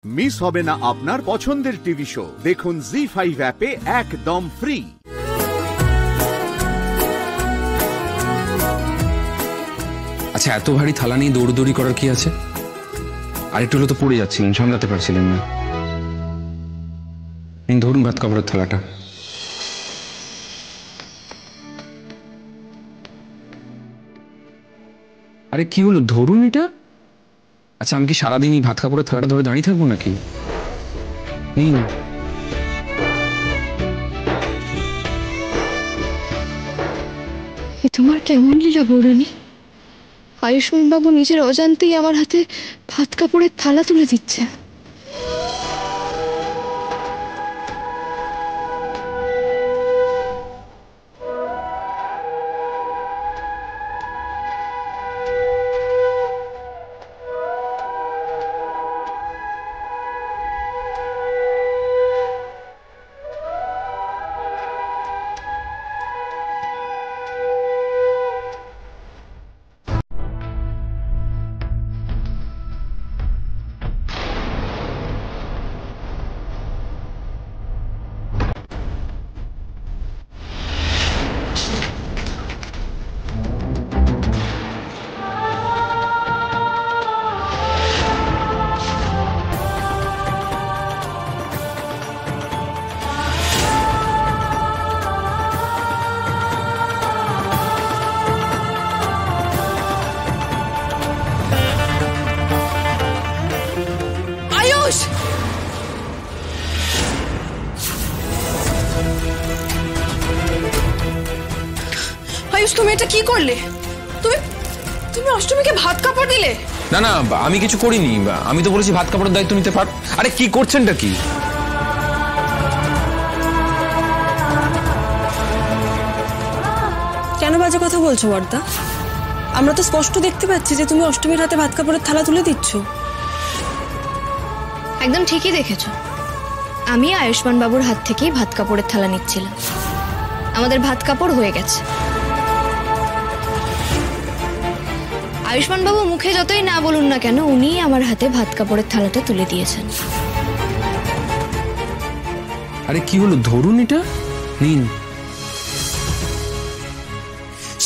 Miss হবে না আপনার পছন্দের টিভি শো। দেখুন জি5 অ্যাপে একদম ফ্রি। আচ্ছা, এত ভারী থালা নিয়ে দৌড়দৌড়ি করার কি আছে? আরেকটু হলে তো পড়ে যাচ্ছিলেন, সামলাতে পারছিলেন না। ধরুন ভাত কাপড়ের থালাটা। আরে কি হলো, ধরুন এটা। আচ্ছা, আমি কি সারাদিন এই ভাত কাপড়ের থালাটা ধরে দাঁড়িয়ে থাকবো নাকি? তোমার কেমন লীলা বৌরানী? আয়ুষ্মান বাবু নিজের অজান্তেই আমার হাতে ভাত কাপড়ের থালা তুলে দিচ্ছে। আয়ুষ, তুমি এটা কি করলে? তুমি অষ্টমীকে ভাত কাপড় দিলে? না না, আমি কিছু করিনি। আমি তো বলেছি ভাত কাপড়ের দায়িত্ব নিতে পার। আরে কি করছেনটা কি? কেন বাজে কথা বলছো বর্দা? আমরা তো স্পষ্ট দেখতে পাচ্ছি যে তুমি অষ্টমীর হাতে ভাত কাপড়ের থালা তুলে দিচ্ছ। একদম ঠিকই দেখেছো। আমি আয়ুষ্মান বাবুর হাত থেকেই ভাত কাপড়ের থালা নিচ্ছিলাম। আমাদের ভাত কাপড় হয়ে গেছে। আয়ুষ্মান বাবু মুখে যতই না বলুন না কেন, উনি আমার হাতে ভাত কাপড়ের থালাটা তুলে দিয়েছেন। আরে কি হলো, ধরুন এটা। নিন।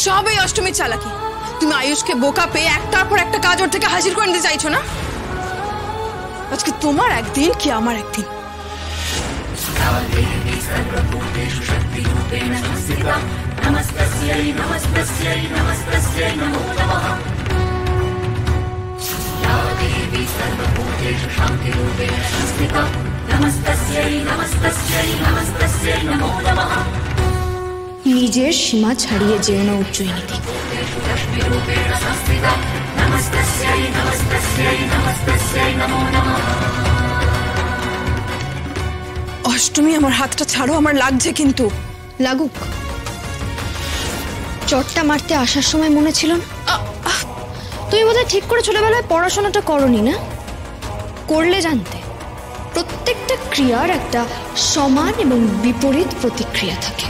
সব এই অষ্টমীর চালাকি। তুমি আয়ুষকে বোকা পেয়ে একটার পর একটা কাজ ওর থেকে হাজির করে নিতে চাইছো না? আজকে তোমার একদিন কি আমার একদিন। নিজের সীমা ছাড়িয়ে যেও না উজ্জয়িনীতে। অষ্টমী, আমার হাতটা ছাড়ো, আমার লাগছে। কিন্তু লাগুক। চটটা মারতে আসার সময় মনে ছিল না? তুমি বোধহয় ঠিক করে ছোটবেলায় পড়াশোনাটা করনি না? করলে জানতে, প্রত্যেকটা ক্রিয়ার একটা সমান এবং বিপরীত প্রতিক্রিয়া থাকে।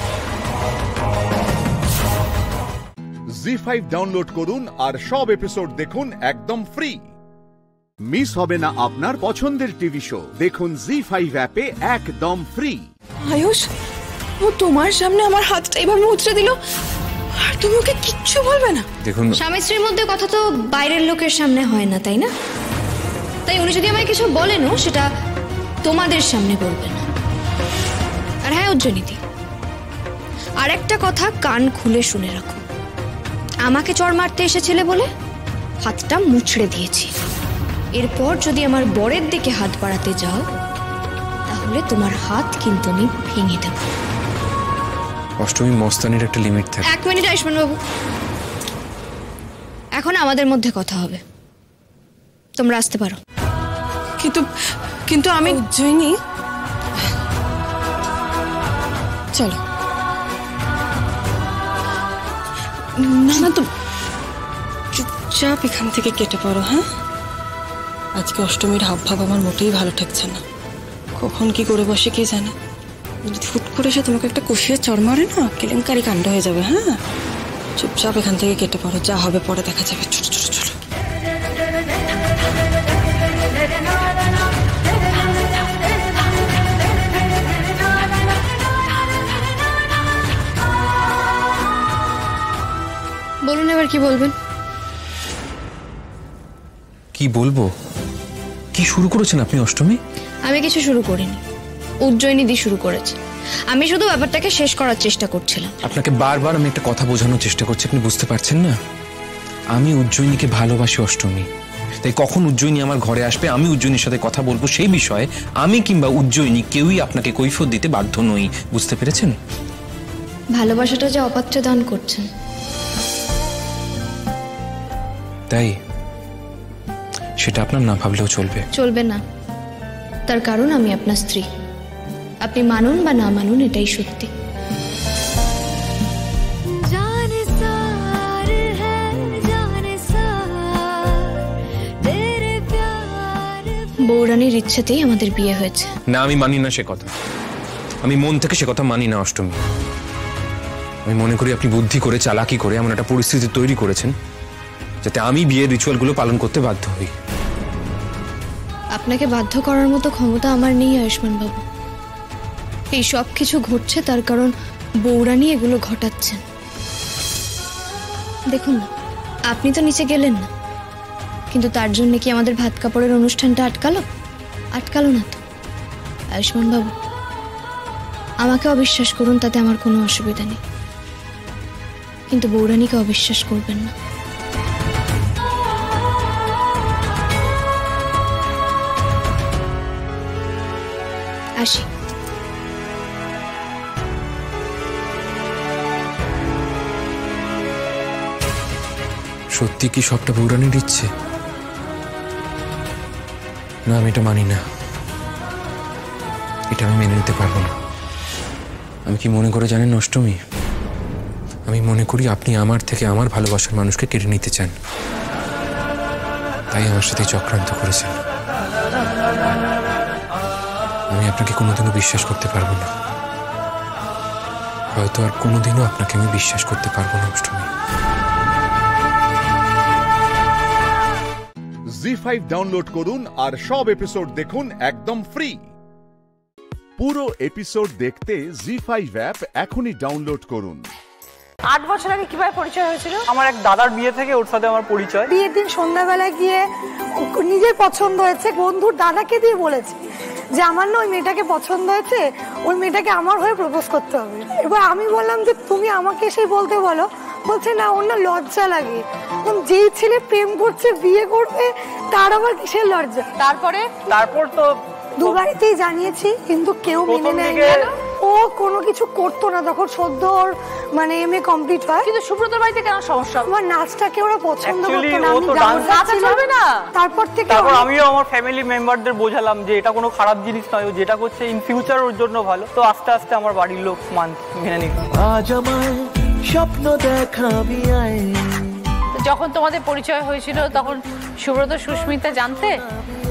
জি5 ডাউনলোড করুন আর সব এপিসোড দেখুন একদম ফ্রি। মিস হবে না আপনার পছন্দের টিভি শো। দেখুন জি5 অ্যাপে একদম ফ্রি। আয়ুষ, ও তোমার সামনে আমার হাতটা এভাবে মুচড়ে দিল, আর তুমি ওকে কিচ্ছু বলবে না? দেখুন, স্বামী স্ত্রীর মধ্যে কথা তো বাইরের লোকের সামনে হয় না, তাই না? তাই উনি যদি আমায় কিছু বলেনও, সেটা তোমাদের সামনে বলবে না। আর হ্যাঁ উজ্জয়িনী, আর একটা কথা কান খুলে শুনে রাখো। আমাকে চড় মারতে এসেছিলে বলে হাতটা মুচড়ে দিয়েছি। এরপর যদি আমার বরের দিকে হাত বাড়াতে যাও, তাহলে তোমার হাত কিন্তু আমি ভেঙে দেব। অষ্টমী, মস্তানির একটা লিমিট থাকে। এক মিনিট আয়ুষ্মান বাবু, এখন আমাদের মধ্যে কথা হবে। তোমরা আসতে পারো। কিন্তু আমি উজ্জয়িনী, চলো। না না, তো চুপচাপ এখান থেকে কেটে পড়ো। হ্যাঁ, আজকে অষ্টমীর হাব ভাব আমার মোটেই ভালো ঠেকছে না। কখন কি করে বসে কে জানে। যদি ফুট করে এসে তোমাকে একটা কষিয়ে চড় মারে না, কেলেঙ্কারি কাণ্ড হয়ে যাবে। হ্যাঁ, চুপচাপ এখান থেকে কেটে পড়ো, যা হবে পরে দেখা যাবে। ছোট ছোট ছোট। কি বলবেন? কি বলবো? কি শুরু করেছেন আপনি অষ্টমী? আমি কিছু শুরু করিনি, উজ্জয়িনী দি শুরু করেছে। আমি শুধু ব্যাপারটাকে শেষ করার চেষ্টা করছিলাম। আপনাকে বারবার আমি একটা কথা বোঝানোর চেষ্টা করছি, আপনি বুঝতে পারছেন না? আমি উজ্জয়িনীকে ভালোবাসি অষ্টমী, তাই কখন উজ্জয়িনী আমার ঘরে আসবে, আমি উজ্জয়িনীর সাথে কথা বলবো, সেই বিষয়ে আমি কিংবা উজ্জয়িনী কেউই আপনাকে কৈফিয়ত দিতে বাধ্য নই। বুঝতে পেরেছেন? ভালোবাসাটা যে অপাত্রে দান করছেন। তাই সেটা আপনার না ভাবলেও চলবে। চলবে না, তার কারণ আমি আপনার স্ত্রী। আপনি মানুন বা না মানুন, এটাই সত্যি। বৌরানীর ইচ্ছেতেই আমাদের বিয়ে হয়েছে। না, আমি মানি না সে কথা। আমি মন থেকে সে কথা মানি না অষ্টমী। আমি মনে করি আপনি বুদ্ধি করে, চালাকি করে এমন একটা পরিস্থিতি তৈরি করেছেন যাতে আমি বিয়ের রিচুয়ালগুলো পালন করতে বাধ্য হই। আপনাকে বাধ্য করার মতো ক্ষমতা আমার নেই আয়ুষ্মান বাবু। এই সব কিছু ঘটছে তার কারণ বৌরানী এগুলো ঘটাচ্ছেন। দেখুন না, আপনি তো নিচে গেলেন না, কিন্তু তার জন্য কি আমাদের ভাত কাপড়ের অনুষ্ঠানটা আটকালো? আটকালো না তো। আয়ুষ্মান বাবু, আমাকে অবিশ্বাস করুন, তাতে আমার কোনো অসুবিধা নেই, কিন্তু বৌরানীকে অবিশ্বাস করবেন না। আসি। সত্যি কি সবটা বৌরানীর ইচ্ছে? না, আমি এটা মানি না, এটা আমি মেনে নিতে পারবো না। আমি কি মনে করে জানেন অষ্টমী? আমি মনে করি আপনি আমার থেকে আমার ভালোবাসার মানুষকে কেড়ে নিতে চান, তাই আমার সাথে চক্রান্ত করেছেন। আমি আপনাকে কোনোদিনও বিশ্বাস করতে পারবো না, হয়তো আর কোনোদিনও আপনাকে আমি বিশ্বাস করতে পারবো না অষ্টমী। জি5 ডাউনলোড করুন আর সব এপিসোড দেখুন একদম ফ্রি। পুরো এপিসোড দেখতে জি5 অ্যাপ এখনই ডাউনলোড করুন। 8 বছর আগে কিভাবে পরিচয় হয়েছিল? আমার এক দাদার বিয়ে থেকে ওর সাথে আমার পরিচয়। বিয়ের দিন সন্ধ্যাবেলায় গিয়ে নিজের পছন্দ হয়েছে বন্ধুর দাদাকে দিয়ে বলেছে যে আমার না ওই মেয়েটাকে পছন্দ হয়েছে, ওই মেয়েটাকে আমার হয়ে প্রপোজ করতে হবে। এবার আমি বললাম যে তুমি আমাকে এসে বলতে বলো। বলছে না, ওর না লজ্জা লাগে। যেই ছেলে প্রেম করছে, বিয়ে করবে, তার আবার কিসের লজ্জা? তারপর তো দুবারিতেই জানিয়েছি, কিন্তু কেউ মেনে নেয় না। ও কোনো কিছু করতো না তখন, সদ্য ওর মানে MA কমপ্লিট হয়। কিন্তু সুব্রতর বাড়িতে কেন সমস্যা? আমার নাচটাকে ওরা পছন্দ করতো না। ও তো ডান্স চলবে না। তারপর আমিও আমার ফ্যামিলি মেম্বারদের বোঝালাম যে এটা কোনো খারাপ জিনিস নয়, ও যেটা করছে ইন ফিউচার ওর জন্য ভালো। তো আস্তে আস্তে আমার বাড়ির লোক মেনে নিল। আজ আমায় স্বপ্ন দেখাবি আয়। যখন তোমাদের পরিচয় হয়েছিল তখন সুব্রত সুস্মিতা জানতে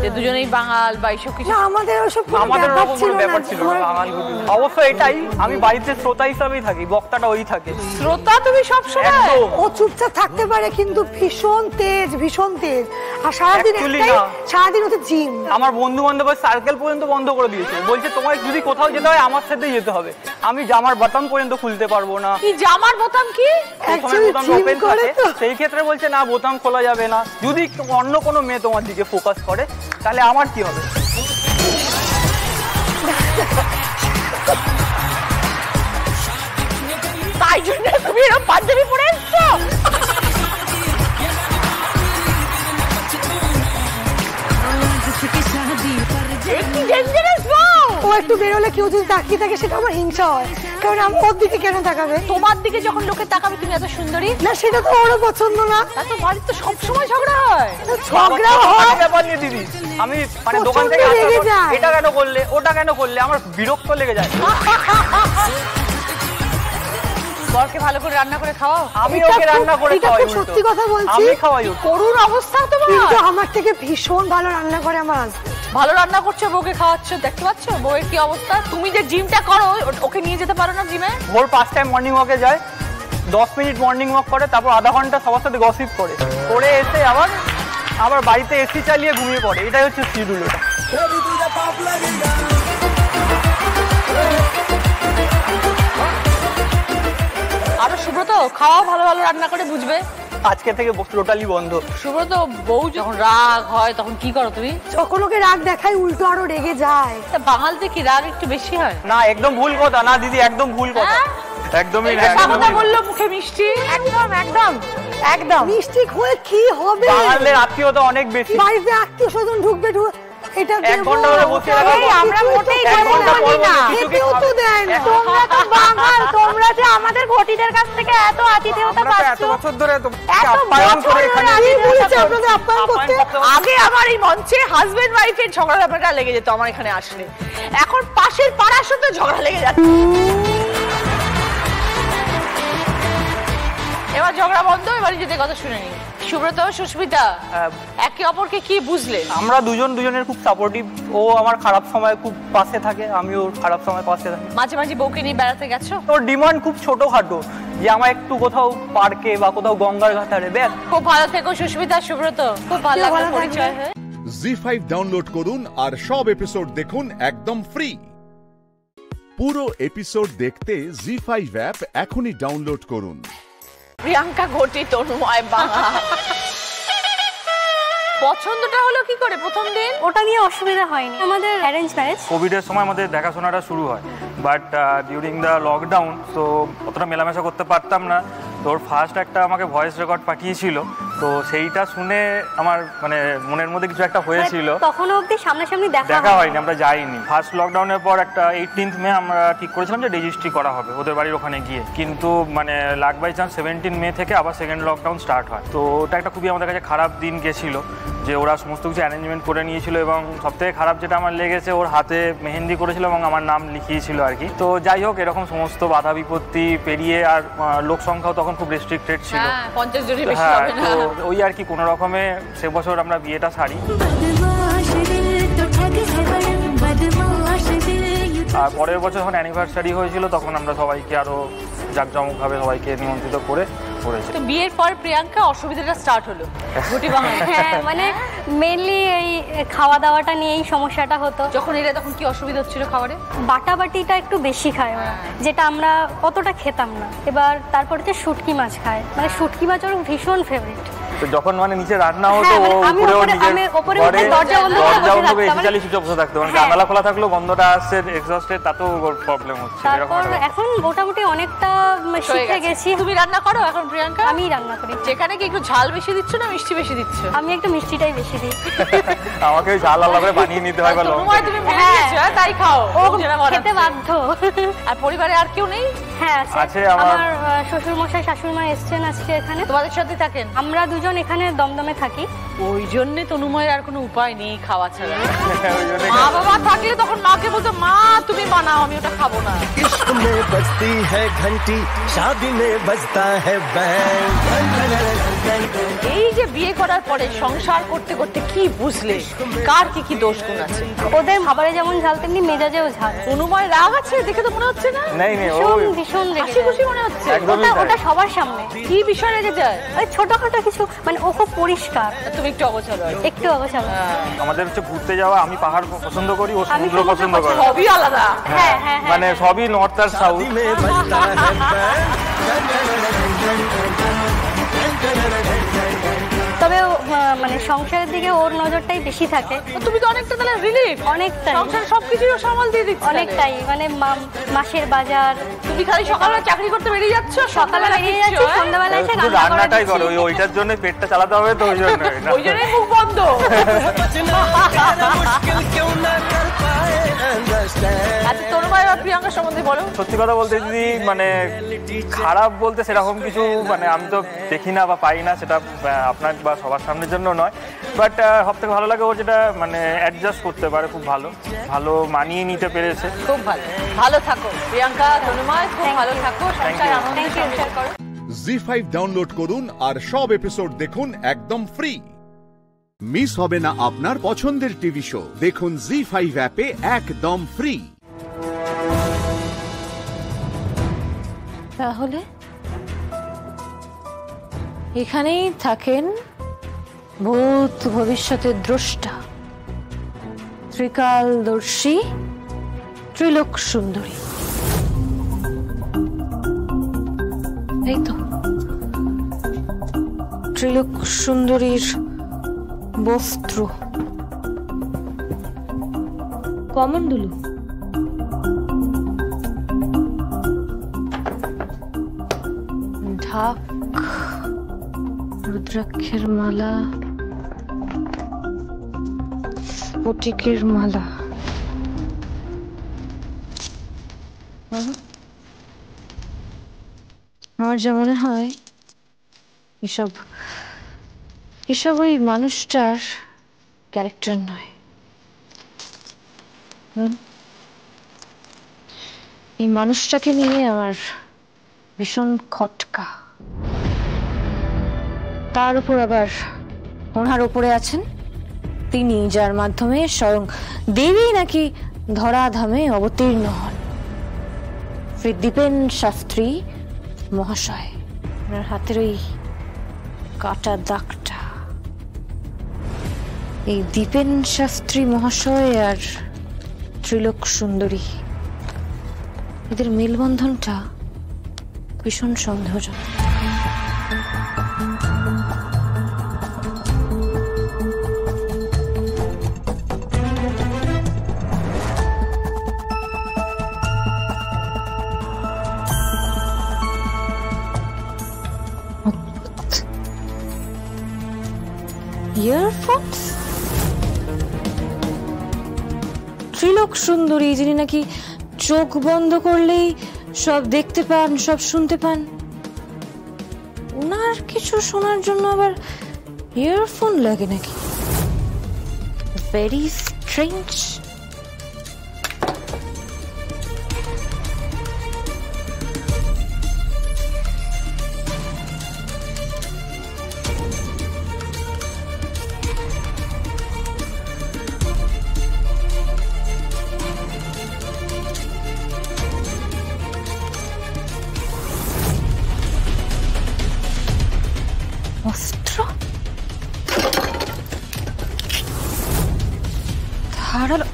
যে দুজনেই বাঙাল বা এইসব কিছু? আমাদের ওসব ব্যাপার ছিল না। অবশ্য এটাই, আমি বাড়িতে শ্রোতা হিসাবেই থাকি, বক্তাটা ওই থাকে। শ্রোতা তুমি সব সময়? ও চুপচাপ থাকতে পারে কিন্তু ভীষণ তেজ, ভীষণ তেজ। আর সারাদিন ওতে জিম। আমার বন্ধু বান্ধবের সার্কেল পর্যন্ত বন্ধ করে দিয়েছে, বলছে তোমায় যদি কোথাও যেতে হয় আমার সাথে যেতে হবে। আমি জামার বোতাম পর্যন্ত খুলতে পারবো না। কি জামার বোতাম? কি সেই ক্ষেত্রে বলছে না, বোতাম খোলা যাবে না। যদি অন্য কোনো মেয়ে তোমার দিকে ফোকাস করে তাহলে আমার কি হবে? তাই জন্য তুমি এরকম পাঞ্জাবি পরে এসছো? ও একটু বেরোলে কেউ যদি তাকিয়ে থাকে সেটা আমার হিংসা হয়, কারণ আমি ওর দিকে কেন তাকাবে? তোমার দিকে যখন লোকে তাকাবে তুমি এত সুন্দরী। না, সেটা তো ওরও পছন্দ না। তা তো বাড়িতে তো সবসময় ঝগড়া হয়। ঝগড়া হয় ব্যাপার নিয়ে দিদি, আমি মানে দোকান থেকে এটা কেন করলে, ওটা কেন করলে, আমার বিরক্ত লেগে যায়। বরকে ভালো করে রান্না করে খাওয়াও? আমি ওকে রান্না করে খাওয়াই। সত্যি কথা বলছি, আমি খাওয়াই। করুণ অবস্থা তোমার। কিন্তু আমার থেকে ভীষণ ভালো রান্না করে আমার হাজবেন্ড। ভালো রান্না করছো, বউকে খাওয়াচ্ছ, দেখতে পাচ্ছ বউয়ের কি অবস্থা? তুমি যে জিমটা করো, ওকে নিয়ে যেতে পারো না জিমে? ভোর 5টায় মর্নিং ওয়াকে যায়, 10 মিনিট মর্নিং ওয়াক করে, তারপর আধা ঘন্টা সবার সাথে গসিপ করে এসে আবার বাড়িতে এসি চালিয়ে ঘুমিয়ে পড়ে। এটাই হচ্ছে শিডিউল। আরো সুব্রত খাওয়া ভালো ভালো রান্না করে, বুঝবে আজকে থেকে টোটালি বন্ধ। সুব্রত, বউ যখন রাগ হয় তখন কি করো তুমি? যখন ওকে রাগ দেখাই উল্টো আরো রেগে যায়। তা বাঙালিতে কি রাগ একটু বেশি হয়? না, একদম ভুল কথা। না দিদি, একদম ভুল কথা। একদমই না। কথা বললো মুখে মিষ্টি। একদম একদম একদম মিষ্টি হয়ে কি হবে? বাঙালির আত্মীয়তা অনেক বেশি। বাড়িতে আত্মীয় স্বজন ঢুকবে, এটা 1 ঘন্টা ধরে বসে রাখবো। আমরা মোটেই বলি না, খেতেও তো দেয় না। তোমরা তো বাঙাল, তোমরা যে আমাদের ঘটিদের কাছ থেকে এত আতিথেয়তা পাচ্ছ। এত বছর ধরে তো আপ্যায়ন করে এখানে বলেছে আপনাদের আপ্যায়ন করতে। আগে আমার এই মঞ্চে হাজবেন্ড ওয়াইফের ঝগড়া লেগে যেত আমার এখানে আসলে। এখন পাশের পাড়ার সাথে ঝগড়া লেগে যাচ্ছে। এবার ঝগড়া বন্ধ, এবার নিজেদের কথা শুনে নি। সুব্রত, সুস্মিতা, একে অপরকে কি বুঝলে? আমরা দুজনের খুব সাপোর্টিভ। ও আমার খারাপ সময় খুব পাশে থাকে, আমি ওর খারাপ সময় পাশে থাকি। মাঝে মাঝে বউকে নিয়ে বেড়াতে গেছো? ওর ডিমান্ড খুব ছোটখাটো, যে আমার একটু কোথাও পার্কে বা কোথাও গঙ্গার ঘাটারে ব্যাস। খুব ভালো থেকো সুস্মিতা, সুব্রত, খুব ভালো লাগলো পরিচয় হয়ে। জি5 ডাউনলোড করুন আর সব এপিসোড দেখুন একদম ফ্রি। পুরো এপিসোড দেখতে জি5 অ্যাপ এখনই ডাউনলোড করুন। প্রিয়াঙ্কা ঘটি, তনুময় বাঙা। পছন্দটা হলো কি করে প্রথম দিন? ওটা নিয়ে অসুবিধা হয়নি, আমাদের অ্যারেঞ্জ ম্যারেজ। কোভিডের সময় আমাদের দেখাশোনাটা শুরু হয়, বাট ডিউরিং দ্য লকডাউন তো অতটা মেলামেশা করতে পারতাম না। তোর ফার্স্ট একটা আমাকে ভয়েস রেকর্ড পাঠিয়েছিল, তো সেইটা শুনে আমার মানে মনের মধ্যে কিছু একটা হয়েছিল। তখনও অবধি সামনাসামনি দেখা হয়নি, আমরা যাইনি। ফার্স্ট লকডাউনের পর একটা 18th মে আমরা ঠিক করেছিলাম যে রেজিস্ট্রি করা হবে ওদের বাড়ির ওখানে গিয়ে, কিন্তু মানে লাক বাই চান্স 17 মে থেকে আবার সেকেন্ড লকডাউন স্টার্ট হয়। তো ওটা একটা খুবই আমাদের কাছে খারাপ দিন গেছিল, যে ওরা সমস্ত কিছু অ্যারেঞ্জমেন্ট করে নিয়েছিল, এবং সবথেকে খারাপ যেটা আমার লেগেছে, ওর হাতে মেহেন্দি করেছিল এবং আমার নাম লিখিয়েছিল আর কি। তো যাই হোক, এরকম সমস্ত বাধা বিপত্তি পেরিয়ে, আর লোক সংখ্যাও তখন খুব রেস্ট্রিক্টেড ছিল। 50 জনের বেশি হবে না। ওই আর কি, কোনো রকমে সে বছর আমরা বিয়েটা সারি। আর পরের বছর যখন অ্যানিভার্সারি হয়েছিল, তখন আমরা সবাইকে আরো জাঁকজমকভাবে সবাইকে নিমন্ত্রিত করে করেছি। তো বিয়ের পর প্রিয়াঙ্কা অসুবিধাটা স্টার্ট হলো ঘটি বাঙালি। হ্যাঁ, মানে মেইনলি এই খাওয়া দাওয়াটা নিয়েই সমস্যাটা হতো। যখন এলে তখন কি অসুবিধা হচ্ছিল খাবারে? বাটাবাটিটা একটু বেশি খায় ওরা, যেটা আমরা অতটা খেতাম না। এবার তারপরে হচ্ছে শুটকি মাছ খায়, মানে শুটকি মাছ ওর ভীষণ ফেভারিট। তো যখন মানে নিচে রান্না হতো, দরজা বন্ধ করে এসে চুপচাপ বসে থাকতো, মানে জানালা খোলা থাকলেও গন্ধটা আসছে এক্সস্টেড, তাতেও প্রবলেম হচ্ছে। এখন মোটামুটি অনেকটা শিখে গেছি। তুমি রান্না করো এখন প্রিয়াঙ্কা? আমি রান্না করি। যেখানে কি একটু ঝাল বেশি দিচ্ছ না মিষ্টি বেশি দিচ্ছ? আমি একটু মিষ্টিটাই বেশি দিই। আমাকে ঝাল আলাদা করে বানিয়ে নিতে হয়। তুমি তাই খাও, ও খেতে বাধ্য। আর পরিবারে আর কেউ নেই? হ্যাঁ আছে, আমার শ্বশুর মশাই শাশুড়ি মা এসছেন আজকে এখানে। তোমাদের সাথে থাকেন? আমরা দুজন এখানে দমদমে থাকি। ওই জন্য তনুময়ের আর কোনো উপায় নেই খাওয়া ছাড়া। মা বাবা থাকলে তখন মাকে বলতো, মা তুমি বানাও, আমি ওটা খাবো না। इश्क में बजती है घंटी, शादी में बजता है बैंड। এই যে বিয়ে করার পরে সংসার করতে করতে কি বুঝলে কার কি কি দোষ গুণ আছে? ওদের খাবারে যেমন ঝাল, তেমনি মেজাজেও ঝাল। তনুময় রাগ আছে দেখে তো মনে হচ্ছে না? ভীষণ হাসি খুশি মনে হচ্ছে। ওটা সবার সামনে। কি বিষয় রেগে যায়? ওই ছোটখাটো কিছু, মানে ও খুব পরিষ্কার। তুমি একটু অগোছালো। একটু অগোছালো। আমাদের হচ্ছে ঘুরতে যাওয়া, আমি পাহাড় পছন্দ করি, ও সমুদ্র পছন্দ করে। সবই আলাদা। হ্যাঁ, মানে সবই নর্থ আর সাউথ। তবে মানে সংসারের দিকে ওর নজরটাই বেশি থাকে। তুমি তো অনেকটা তাহলে রিলিফ। অনেকটাই, সংসার সবকিছু সামাল দিয়ে দিচ্ছ। অনেকটাই, মানে মাসের বাজার। তুমি খালি সকালবেলা চাকরি করতে বেরিয়ে যাচ্ছ, সকালে বেরিয়ে যাচ্ছি, সন্ধ্যাবেলা এসে রান্নাটাই করো। ওইটার জন্য পেটটা চালাতে হবে, তো ওই জন্যই মুখ বন্ধ। আচ্ছা, তনুময় আর প্রিয়াঙ্কা সম্বন্ধে বলো। সত্যি কথা বলতে দিদি, মানে খারাপ বলতে সেরকম কিছু মানে আমি তো দেখি না বা পাই না, সেটা আপনার বা সবার সামনের জন্য নয়, বাট সব থেকে ভালো লাগে ওর যেটা মানে অ্যাডজাস্ট করতে পারে, খুব ভালো মানিয়ে নিতে পেরেছে। খুব ভালো, ভালো থাকো প্রিয়াঙ্কা, তনুময়, খুব ভালো থাকো, সংসার আনন্দে সংসার করো। জি5 ডাউনলোড করুন আর সব এপিসোড দেখুন একদম ফ্রি। মিস হবে না আপনার পছন্দের টিভি শো, দেখুন জি5 অ্যাপে একদম ফ্রি। তাহলে এখানেই থাকেন ভূত ভবিষ্যতের দ্রষ্টা, ত্রিকালদর্শী, ত্রিলোক সুন্দরী। এই তো ত্রিলোক সুন্দরীর বস্ত্র। কমণ্ডলু ঢাক, রুদ্রাক্ষের মালা, স্ফটিকের মালা। আমার যা মনে হয় এসব ওই মানুষটার ক্যারেক্টার নয়। এই মানুষটাকে নিয়ে আমার ভীষণ খটকা। তার উপর আবার ওনার উপরে আছেন তিনি, যার মাধ্যমে স্বয়ং দেবী নাকি ধরাধামে অবতীর্ণ হন, শ্রী দীপেন শাস্ত্রী মহাশয়। ওনার হাতের ওই কাটা দাগটা, এই দীপেন শাস্ত্রী মহাশয় আর ত্রিলোক সুন্দরী, এদের মেলবন্ধনটা ভীষণ সন্দেহজনক। ইয়ারফোনস, ত্রিলোক সুন্দরী যিনি নাকি চোখ বন্ধ করলেই সব দেখতে পান, সব শুনতে পান, ওনার কিছু শোনার জন্য আবার ইয়ারফোন লাগে নাকি? Very strange. অস্ত্র, ধারালো।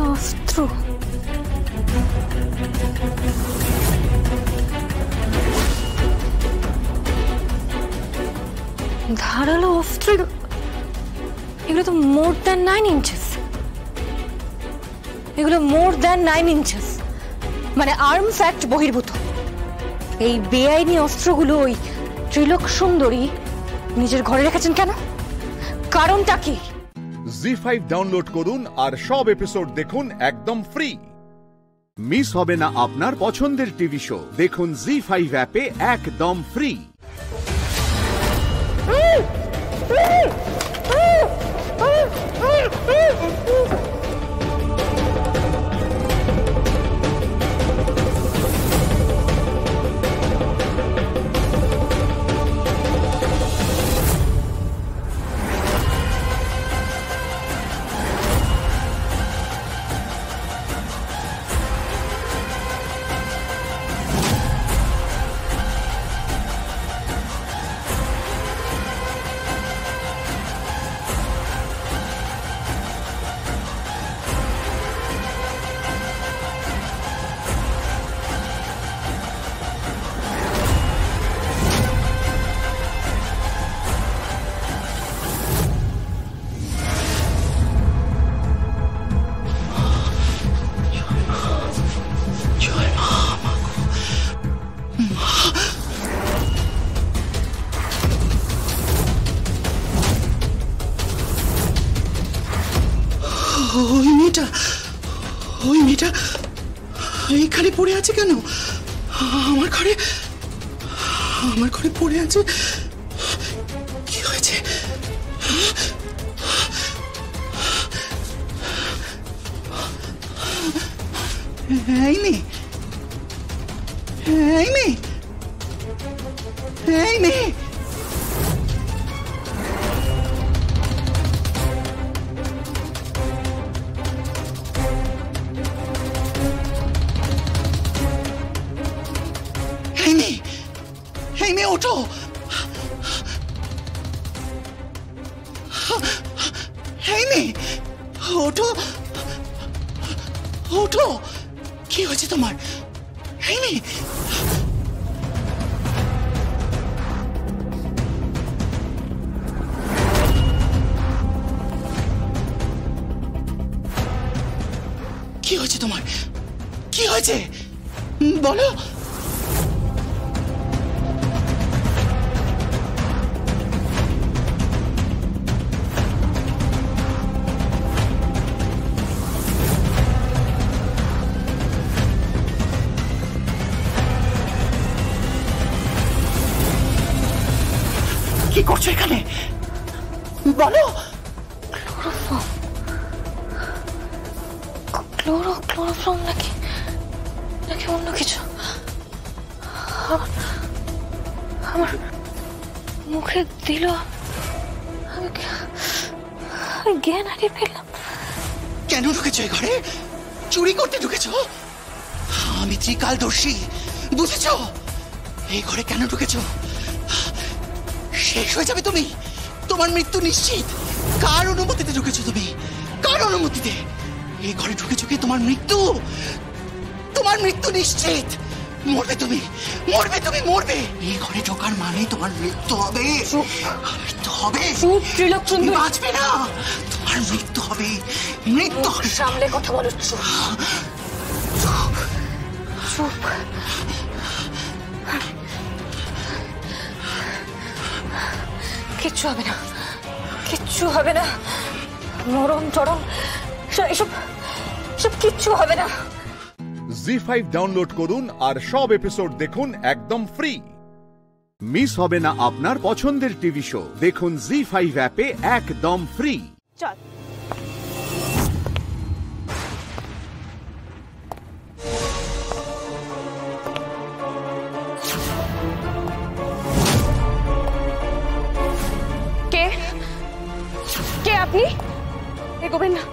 অস্ত্র, ধারালো অস্ত্র, এগুলো তো মোর দ্যান 9 ইঞ্চেস। এগুলো মোর দ্যান 9 ইঞ্চেস, মানে আর্মস অ্যাক্ট বহির্ভূত। এই বেআইনি অস্ত্রগুলো ওই ত্রিলোক সুন্দরী নিজের ঘরে রেখেছেন কেন? কারণটা কি? জি5 ডাউনলোড করুন আর সব এপিসোড দেখুন একদম ফ্রি। মিস হবে না আপনার পছন্দের টিভি শো। দেখুন জি5 অ্যাপে একদম ফ্রি। ওই মেয়েটা এইখানে পড়ে আছে কেন? আমার ঘরে পড়ে আছে। কি হয়েছে? এই মেয়ে এই মেয়ে, এই মেয়ে ওঠো। এই মেয়ে ওঠো, ওঠো। কি হয়েছে তোমার? এই মেয়ে, কি হয়েছে তোমার? কি হয়েছে বলো। কি করছো এখানে বলো। ক্লোরোফর্ম নাকি অন্য কিছু? আমার মুখে দিল, আমি জ্ঞান হারিয়ে ফেললাম। কেন ঢুকেছো এই ঘরে? চুরি করতে ঢুকেছো? আমি ত্রিকালদর্শী, বুঝেছো? এই ঘরে কেন ঢুকেছো? শেষ হয়ে যাবে তুমি, তোমার মৃত্যু নিশ্চিত। কার অনুমতিতে ঢুকেছো তুমি? কার অনুমতিতে এই ঘরে ঢুকেছো? কি তোমার মৃত্যু? তোমার মৃত্যু নিশ্চিত। মরবে তুমি, মরবে তুমি, মরবে। এই ঘরে ঢোকার মানে তোমার মৃত্যু হবে। মৃত্যু হবে, তুমি বাঁচবে না। তোমার মৃত্যু হবে, মৃত্যু হবে। সামনে কথা বলো। চুপ। কিচ্ছু হবে না, কিচ্ছু হবে না। মরণ টরণ এসব কিচ্ছু হবে না। জি5 ডাউনলোড করুন আর সব এপিসোড দেখুন একদম ফ্রি। মিস হবে না আপনার পছন্দের টিভি শো। দেখুন জি5 অ্যাপে একদম ফ্রি। চল। কে আপনি? এগোবেন না,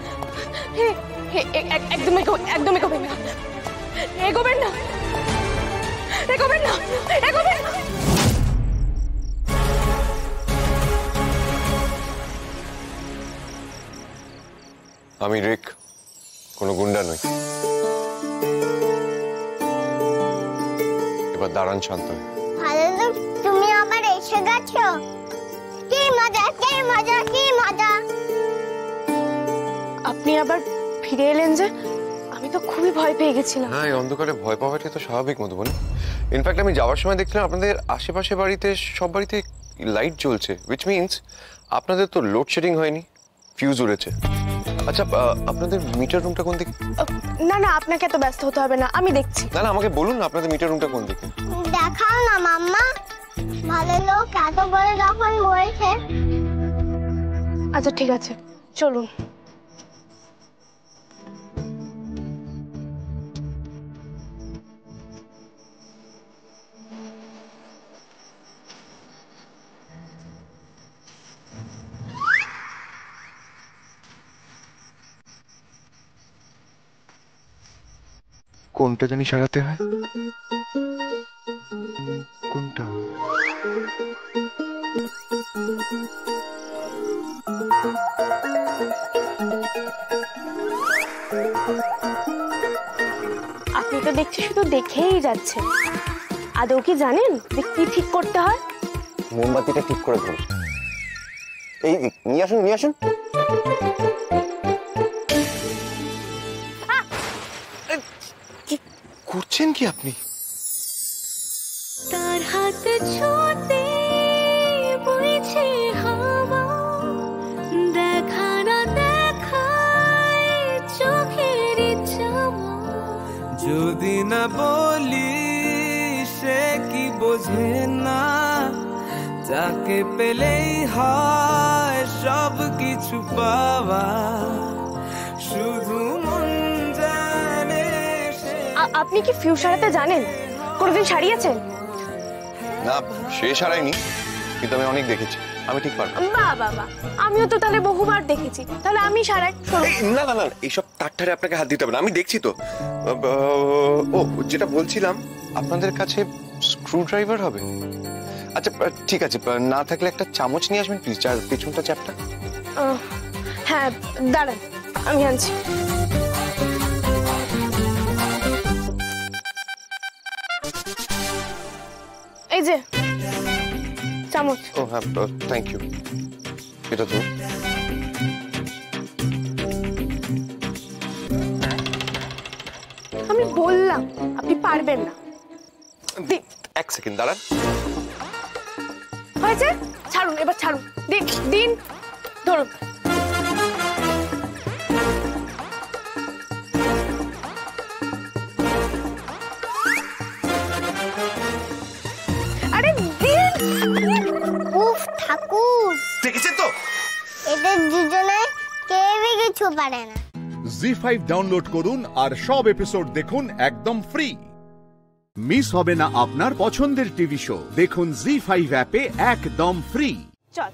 একদম এগোবেন না, এগোবেন না, এগোবেন না, এগোবেন না। আমি রিক, কোনো গুন্ডা নই। এবার দাঁড়ান শান্ত হয়ে। ভালো, তুমি আবার এসে গেছো। কি মজা, কি মজা, কি মজা। আপনি আবার ফিরে এলেন যে? আমি তো খুবই ভয় পেয়ে গেছিলাম। হ্যাঁ, এই অন্ধকারে ভয় পাওয়াটাই তো স্বাভাবিক মধুবনী। ইনফ্যাক্ট আমি যাওয়ার সময় দেখছিলাম আপনাদের আশেপাশে বাড়িতে, সব বাড়িতে লাইট জ্বলছে, উইচ মিনস আপনাদের তো লোডশেডিং হয়নি, ফিউজ উড়েছে। আচ্ছা, আপনাদের মিটার রুমটা কোন দিকে? না না, আপনাকে এত ব্যস্ত হতে হবে না, আমি দেখছি। না না, আমাকে বলুন না আপনাদের মিটার রুমটা কোন দিকে। দেখাও না মাম্মা, ভালো লোক এত বড় যখন বলছে। আচ্ছা ঠিক আছে, চলুন। কোনটা জানি সারাতে হয়? কোনটা? আপনি তো দেখছি শুধু দেখেই যাচ্ছেন, আদৌ কি জানেন যে কি ঠিক করতে হয়? মোমবাতিটা ঠিক করে ধরুন। এই নিয়ে আসুন, নিয়ে আসুন। করছেন কি আপনি? তার হাত ছোঁতে বইছে হাওয়া, দেখা না দেখায় চোখের চাওয়া। যদি না বলি সে কি বোঝে না, যাকে পেলেই হয় সব কিছু পাওয়া, শুধু মন জানে। আপনি কি ফিউজ সারাতে জানেন? কোনোদিন সারিয়েছেন? না শেষ হারাইনি, কিন্তু আমি অনেক দেখেছি, আমি ঠিক পারবো। বাবা আমিও তো তাহলে বহুবার দেখেছি, তাহলে আমি সারাই। না না না, এইসব তারটারে আপনাকে হাত দিতে হবে না, আমি দেখছি তো। ও যেটা বলছিলাম, আপনাদের কাছে স্ক্রু ড্রাইভার হবে? আচ্ছা ঠিক আছে, না থাকলে একটা চামচ নিয়ে আসবেন প্লিজ, আর পেছনটা চ্যাপটা। হ্যাঁ দাঁড়ান, আমি আনছি। এই যে চামচ। ও হ্যাঁ, থ্যাংক ইউ। এটা তো আমি বললাম আপনি পারবেন না। এক সেকেন্ড দাঁড়ান। হয়েছে, ছাড়ুন এবার, ছাড়ুন, দিন দিন, ধরুন। আরে দিন। উফ ঠাকুর, দেখেছেন তো, এদের দুজনে কেউই কিছু পারে না। জি5 ডাউনলোড করুন আর সব এপিসোড দেখুন একদম ফ্রি। মিস হবে না আপনার পছন্দের টিভি শো, দেখুন জি5 অ্যাপে একদম ফ্রি। চল।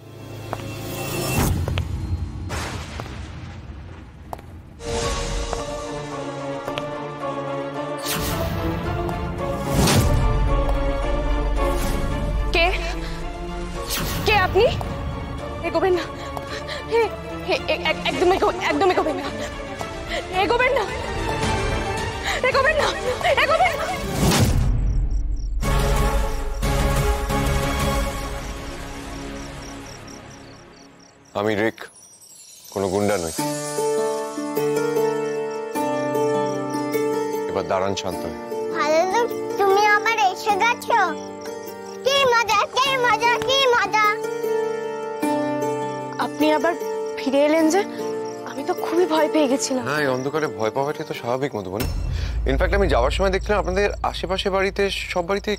কে কে আপনি? এগোবেন না, একদম একদম এগোবেন না, এগোবেন না, এগোবেন না, এগোবেন না। আমি রিক, কোনো গুন্ডা নই। এবার দাঁড়ান শান্ত হয়ে। ভালো তো তুমি আবার এসে গেছো, কি মজা, কি মজা, কি মজা। আপনি আবার ফিরে এলেন যে, আমি তো খুবই ভয় পেয়ে গেছিলাম। হ্যাঁ, এই অন্ধকারে ভয় পাওয়াটাই তো স্বাভাবিক মধুবন। ইনফ্যাক্ট আমি যাওয়ার সময় দেখলাম আপনাদের আশেপাশে বাড়িতে, সব বাড়িতে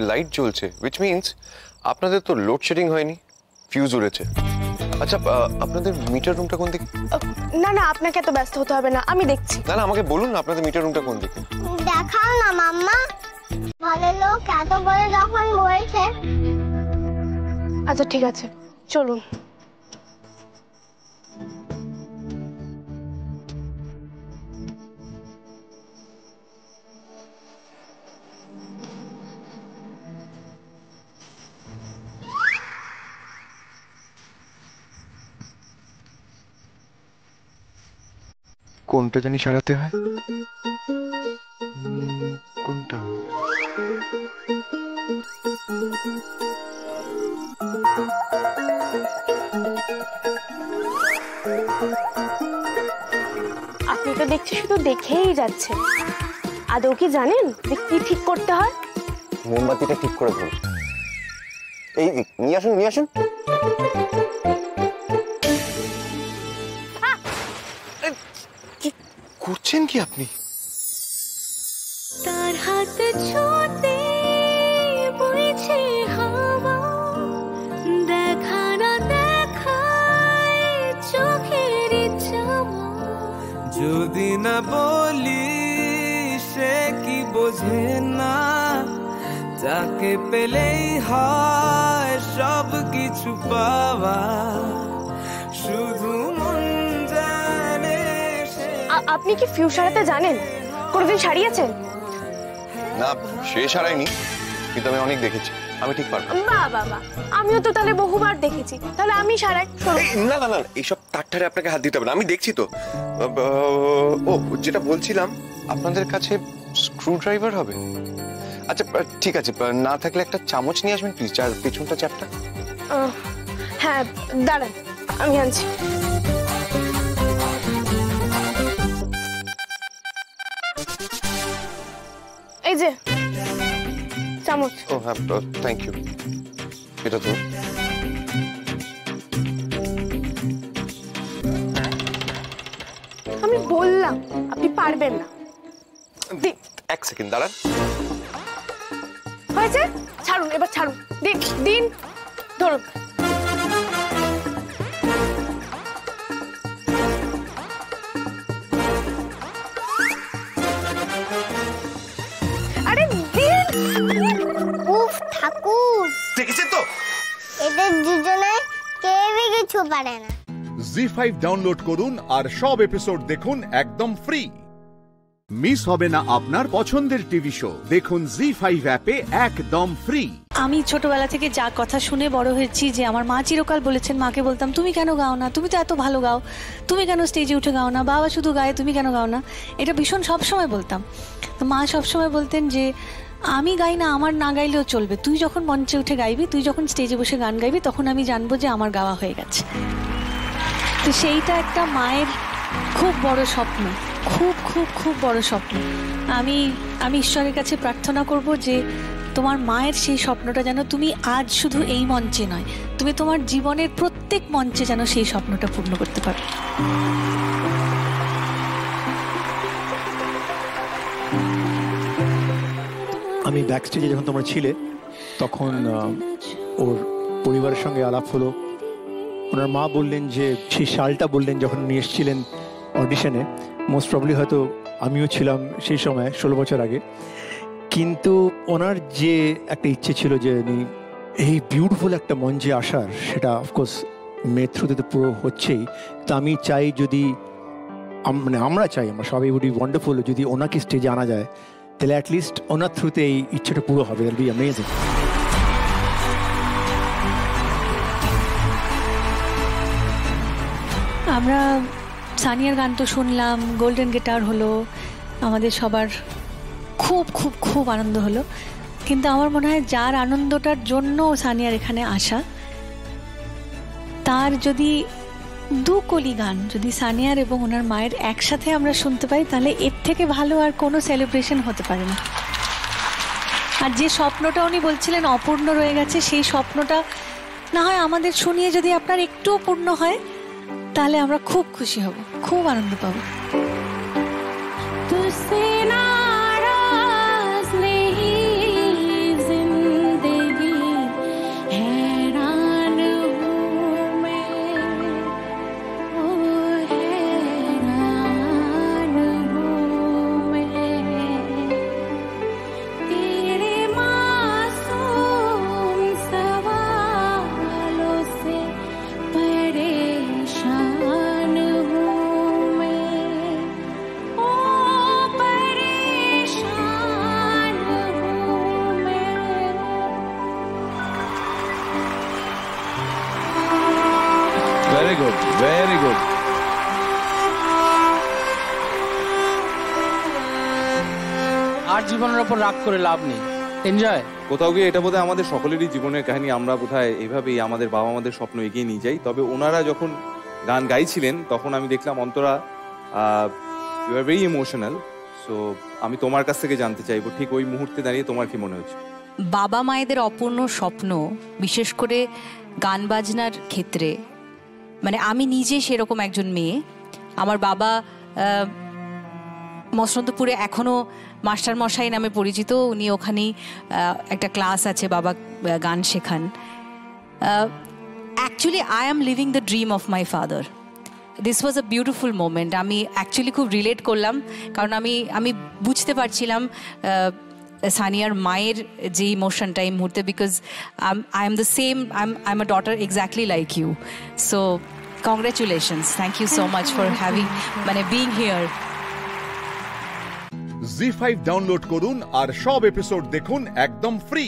লাইট জ্বলছে, উইচ মিনস আপনাদের তো লোডশেডিং হয়নি, ফিউজ উড়েছে। আচ্ছা আপনাদের মিটার রুমটা কোন দিকে? না না, আপনাকে এত ব্যস্ত হতে হবে না, আমি দেখছি। না না, আমাকে বলুন না আপনাদের মিটার রুমটা কোন দিকে। দেখাও না মাম্মা, ভালো লোক এত বড় যখন বলছে। আচ্ছা ঠিক আছে, চলুন। কোনটা জানি সারাতে হয়, কোনটা? আপনি তো দেখছি শুধু দেখেই যাচ্ছেন, আদৌ কি জানেন যে কি ঠিক করতে হয়? মোমবাতিটা ঠিক করে ধরুন। এই নিয়ে আসুন, নিয়ে আসুন। করছেন কি আপনি? তার হাত ছোঁতে বইছে হাওয়া, দেখা না দেখায় চোখের চাওয়া। যদি না বলি সে কি বোঝে না, যাকে পেলেই হয় সব কিছু পাওয়া, শুধু মন জানে। আপনি কি ফিউজ সারাতে জানেন? কোনোদিন সারিয়েছেন? না শেষ হারাইনি, কিন্তু আমি অনেক দেখেছি, আমি ঠিক পারবো। বাবা আমিও তো তাহলে বহুবার দেখেছি, তাহলে আমি সারাই। না না না, এইসব তারটারে আপনাকে হাত দিতে হবে না, আমি দেখছি তো। ও যেটা বলছিলাম, আপনাদের কাছে স্ক্রু ড্রাইভার হবে? আচ্ছা ঠিক আছে, না থাকলে একটা চামচ নিয়ে আসবেন প্লিজ, আর পেছনটা চ্যাপটা। হ্যাঁ দাঁড়ান, আমি আনছি। এই যে চামচ। ও হ্যাঁ, থ্যাংক ইউ। এটা তো আমি বললাম আপনি পারবেন না। এক সেকেন্ড দাঁড়ান। হয়েছে, ছাড়ুন এবার, ছাড়ুন, দিন দিন, ধরুন। আরে দিন। উফ ঠাকুর, পারে না। জি5 ডাউনলোড করুন আর সব এপিসোড দেখুন একদম ফ্রি। মিস হবে না আপনার পছন্দের টিভি শো, দেখুন জি5 অ্যাপে একদম ফ্রি। আমি ছোটবেলা থেকে যা কথা শুনে বড় হয়েছি যে আমার মা চিরকাল বলেছেন, মাকে বলতাম তুমি কেন গাও না, তুমি তো এত ভালো গাও, তুমি কেন স্টেজে উঠে গাও না, বাবা শুধু গায়ে তুমি কেন গাও না, এটা ভীষণ সবসময় বলতাম। তো মা সবসময় বলতেন যে আমি গাই না, আমার না গাইলেও চলবে, তুই যখন মঞ্চে উঠে গাইবি, তুই যখন স্টেজে বসে গান গাইবি, তখন আমি জানবো যে আমার গাওয়া হয়ে গেছে। তো সেইটা একটা মায়ের খুব বড় স্বপ্ন, খুব খুব খুব বড় স্বপ্ন। আমি ঈশ্বরের কাছে প্রার্থনা করব যে তোমার মায়ের সেই স্বপ্নটা যেন তুমি আজ শুধু এই মঞ্চে নয়, তুমি তোমার জীবনের প্রত্যেক মঞ্চে যেন সেই স্বপ্নটা পূর্ণ করতে পারো। আমি ব্যাক স্টেজে যখন তোমরা ছিলে তখন ওর পরিবারের সঙ্গে আলাপ হলো। ওনার মা বললেন যে সেই সালটা বললেন যখন উনি এসেছিলেন অডিশনে, মোস্ট প্রবলি হয়তো আমিও ছিলাম সেই সময় 16 বছর আগে। কিন্তু ওনার যে একটা ইচ্ছে ছিল যে উনি এই বিউটিফুল একটা মঞ্চে আসার, সেটা অফকোর্স মেয়ের থ্রুতে তো পুরো হচ্ছেই। তো আমি চাই যদি আমরা চাই, আমরা সবাই উড বি ওয়ান্ডারফুল যদি ওনাকে স্টেজে আনা যায়, তাহলে অ্যাটলিস্ট ওনার থ্রুতে এই ইচ্ছেটা পুরো হবে। That will be amazing. আমরা সানিয়ার গান তো শুনলাম, গোল্ডেন গিটার হলো, আমাদের সবার খুব খুব খুব আনন্দ হলো। কিন্তু আমার মনে হয় যার আনন্দটার জন্য সানিয়ার এখানে আসা, তার যদি দু কলি গান যদি সানিয়ার এবং ওনার মায়ের একসাথে আমরা শুনতে পাই, তাহলে এর থেকে ভালো আর কোনো সেলিব্রেশন হতে পারে না। আর যে স্বপ্নটা উনি বলছিলেন অপূর্ণ রয়ে গেছে, সেই স্বপ্নটা না হয় আমাদের শুনিয়ে যদি আপনার একটুও পূর্ণ হয়, তাহলে আমরা খুব খুশি হব, খুব আনন্দ পাবো। Very good, very good. আর জীবনের উপর রাগ করে লাভ নেই, এনজয়। কোথাও গিয়ে এটা বোধহয় আমাদের সকলেরই জীবনের কাহিনী, আমরা বোধহয় এইভাবেই আমাদের বাবা আমাদের স্বপ্ন এগিয়ে নিয়ে যাই। তবে ওনারা যখন গান গাইছিলেন তখন আমি দেখলাম Antara you are very emotional. So আমি তোমার কাছ থেকে জানতে চাইবো ঠিক ওই মুহূর্তে দাঁড়িয়ে তোমার কি মনে হচ্ছে? বাবা মায়েদের অপূর্ণ স্বপ্ন, বিশেষ করে গান বাজনার ক্ষেত্রে, মানে আমি নিজে সেরকম একজন মেয়ে। আমার বাবা মসনন্দপুরে এখনও মাস্টার মশাই নামে পরিচিত, উনি ওখানেই একটা ক্লাস আছে, বাবা গান শেখান। Actually I am living the dream of my father. This was a beautiful moment. আমি অ্যাকচুয়ালি খুব রিলেট করলাম, কারণ আমি বুঝতে পারছিলাম সানিয়ার মায়ের যে ইমোশনটা এই মুহূর্তে, because I am the same, I am a daughter exactly like you. So congratulations, thank you so much for having being here. ZEE5 download করুন আর সব এপিসোড দেখুন একদম ফ্রি।